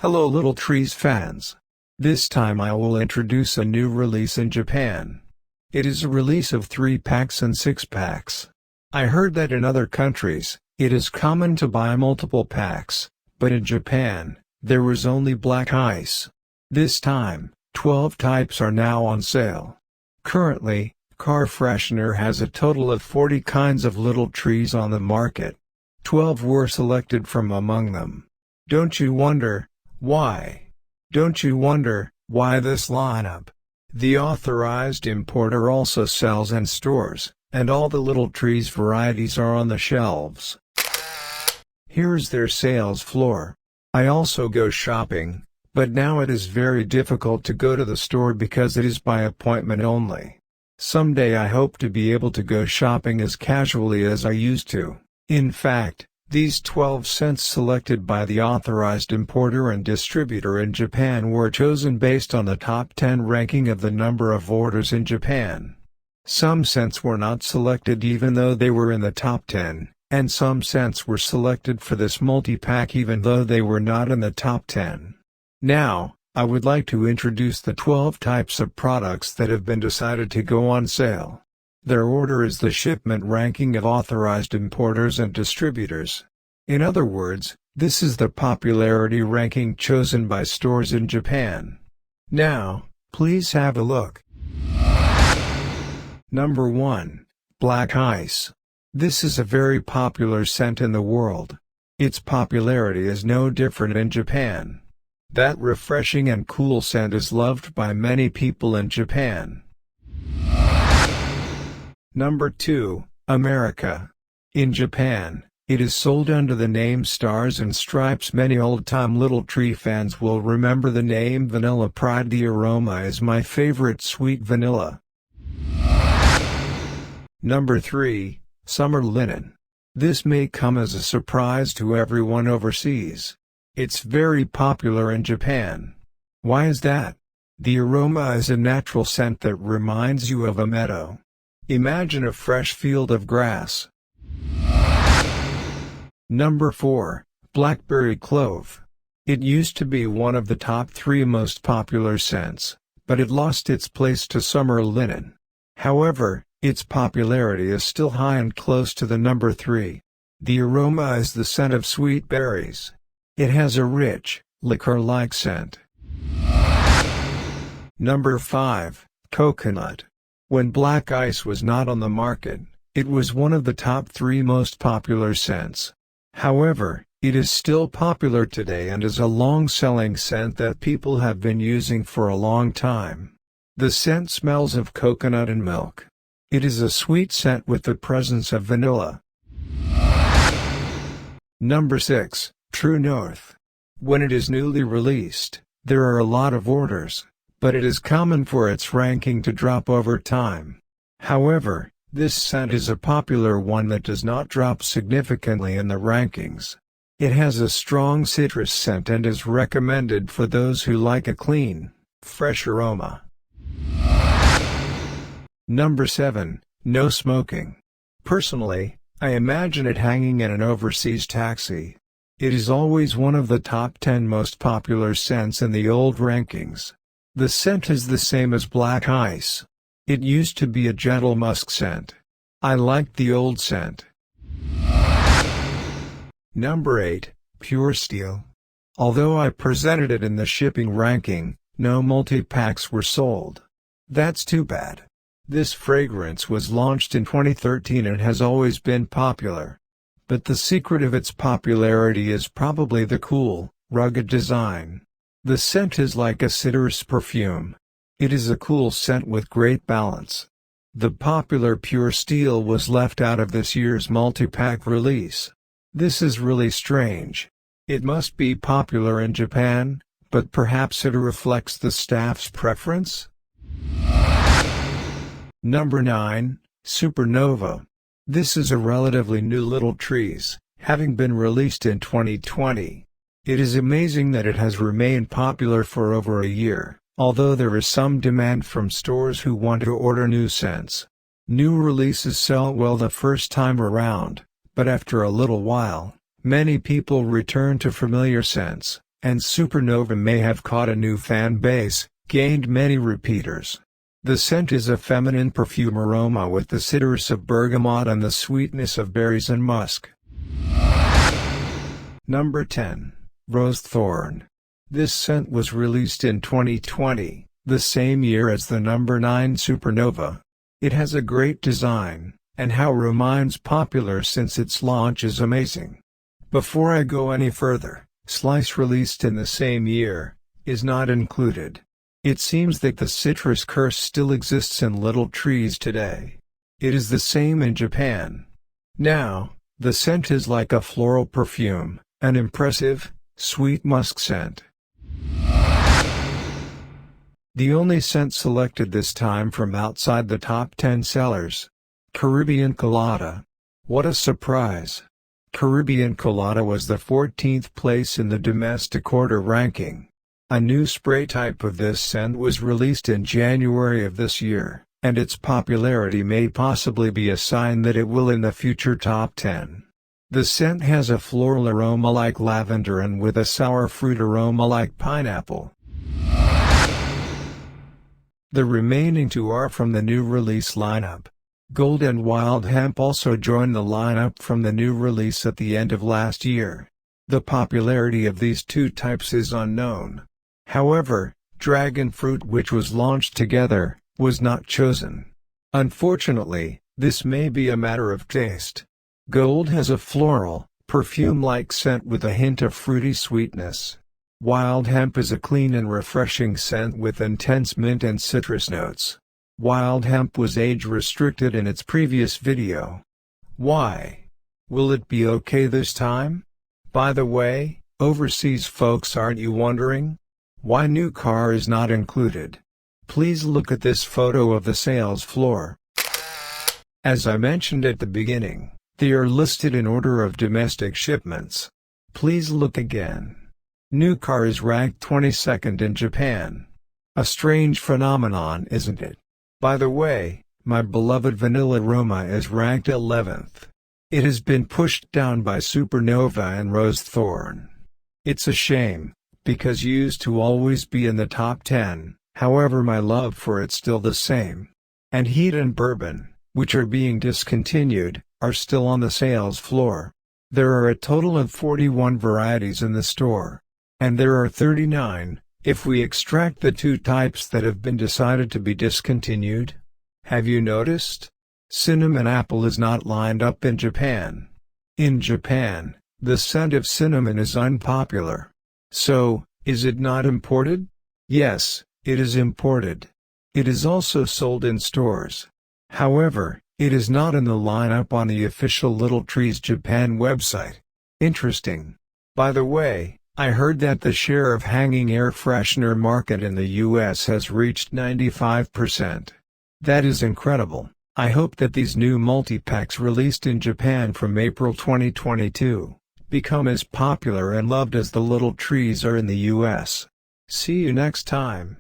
Hello Little Trees fans. This time I will introduce a new release in Japan. It is a release of 3 packs and 6 packs. I heard that in other countries, it is common to buy multiple packs, but in Japan, there was only black ice. This time, 12 types are now on sale. Currently, Car Freshener has a total of 40 kinds of Little Trees on the market. 12 were selected from among them. Don't you wonder why? Don't you wonder why this lineup? The authorized importer also sells and stores, and all the Little Trees varieties are on the shelves. Here's their sales floor. I also go shopping, but now it is very difficult to go to the store because it is by appointment only. Someday I hope to be able to go shopping as casually as I used to. In fact, these 12 scents selected by the authorized importer and distributor in Japan were chosen based on the top 10 ranking of the number of orders in Japan. Some scents were not selected even though they were in the top 10, and some scents were selected for this multi-pack even though they were not in the top 10. Now, I would like to introduce the 12 types of products that have been decided to go on sale. Their order is the shipment ranking of authorized importers and distributors. In other words, this is the popularity ranking chosen by stores in Japan. Now, please have a look. Number 1. Black Ice. This is a very popular scent in the world. Its popularity is no different in Japan. That refreshing and cool scent is loved by many people in Japan. Number 2, America. In Japan, it is sold under the name Stars and Stripes. Many old-time Little Tree fans will remember the name Vanilla Pride. The aroma is my favorite sweet vanilla. Number 3, Summer Linen. This may come as a surprise to everyone overseas. It's very popular in Japan. Why is that? The aroma is a natural scent that reminds you of a meadow. Imagine a fresh field of grass. Number 4, Blackberry Clove. It used to be one of the top 3 most popular scents, but it lost its place to Summer Linen. However, its popularity is still high and close to the number 3. The aroma is the scent of sweet berries. It has a rich, liquor-like scent. Number 5, Coconut. When Black Ice was not on the market, it was one of the top 3 most popular scents. However, it is still popular today and is a long-selling scent that people have been using for a long time. The scent smells of coconut and milk. It is a sweet scent with the presence of vanilla. Number 6, True North. When it is newly released, there are a lot of orders, but it is common for its ranking to drop over time. However, this scent is a popular one that does not drop significantly in the rankings. It has a strong citrus scent and is recommended for those who like a clean, fresh aroma. Number 7, No Smoking. Personally, I imagine it hanging in an overseas taxi. It is always one of the top 10 most popular scents in the old rankings. The scent is the same as Black Ice. It used to be a gentle musk scent. I liked the old scent. Number 8, Pure Steel. Although I presented it in the shipping ranking, no multi-packs were sold. That's too bad. This fragrance was launched in 2013 and has always been popular. But the secret of its popularity is probably the cool, rugged design. The scent is like a citrus perfume. It is a cool scent with great balance. The popular Pure Steel was left out of this year's multi-pack release. This is really strange. It must be popular in Japan, but perhaps it reflects the staff's preference? Number 9, Supernova. This is a relatively new Little Trees, having been released in 2020. It is amazing that it has remained popular for over a year, although there is some demand from stores who want to order new scents. New releases sell well the first time around, but after a little while, many people return to familiar scents. and Supernova may have caught a new fan base, gained many repeaters. The scent is a feminine perfume aroma with the citrus of bergamot and the sweetness of berries and musk. Number 10. Rose Thorn. This scent was released in 2020, the same year as the number 9 Supernova. It has a great design, and how remains popular since its launch is amazing. Before I go any further, Slice, released in the same year, is not included. It seems that the citrus curse still exists in Little Trees today. It is the same in Japan. Now, the scent is like a floral perfume, an impressive, sweet musk scent. The only scent selected this time from outside the top 10 sellers. Caribbean Colada. What a surprise! Caribbean Colada was the 14th place in the domestic order ranking. A new spray type of this scent was released in January of this year, and its popularity may possibly be a sign that it will in the future top 10. The scent has a floral aroma like lavender and with a sour fruit aroma like pineapple. The remaining two are from the new release lineup. Gold and Wild Hemp also joined the lineup from the new release at the end of last year. The popularity of these two types is unknown. However, Dragon Fruit, which was launched together, was not chosen. Unfortunately, this may be a matter of taste. Gold has a floral, perfume-like scent with a hint of fruity sweetness. Wild Hemp is a clean and refreshing scent with intense mint and citrus notes. Wild Hemp was age-restricted in its previous video. Why? Will it be okay this time? By the way, overseas folks, aren't you wondering why new car is not included? Please look at this photo of the sales floor. As I mentioned at the beginning, they are listed in order of domestic shipments. Please look again. New car is ranked 22nd in Japan. A strange phenomenon, isn't it? By the way, my beloved Vanilla Aroma is ranked 11th. It has been pushed down by Supernova and Rose Thorn. It's a shame, because used to always be in the top 10, however my love for it's still the same. And Heat and Bourbon, which are being discontinued, are still on the sales floor. There are a total of 41 varieties in the store. And there are 39, if we extract the two types that have been decided to be discontinued. Have you noticed? Cinnamon Apple is not lined up in Japan. In Japan, the scent of cinnamon is unpopular. So, is it not imported? Yes, it is imported. It is also sold in stores. However, it is not in the lineup on the official Little Trees Japan website. Interesting. By the way, I heard that the share of hanging air freshener market in the US has reached 95%. That is incredible. I hope that these new multi-packs released in Japan from April 2022 become as popular and loved as the Little Trees are in the US. See you next time.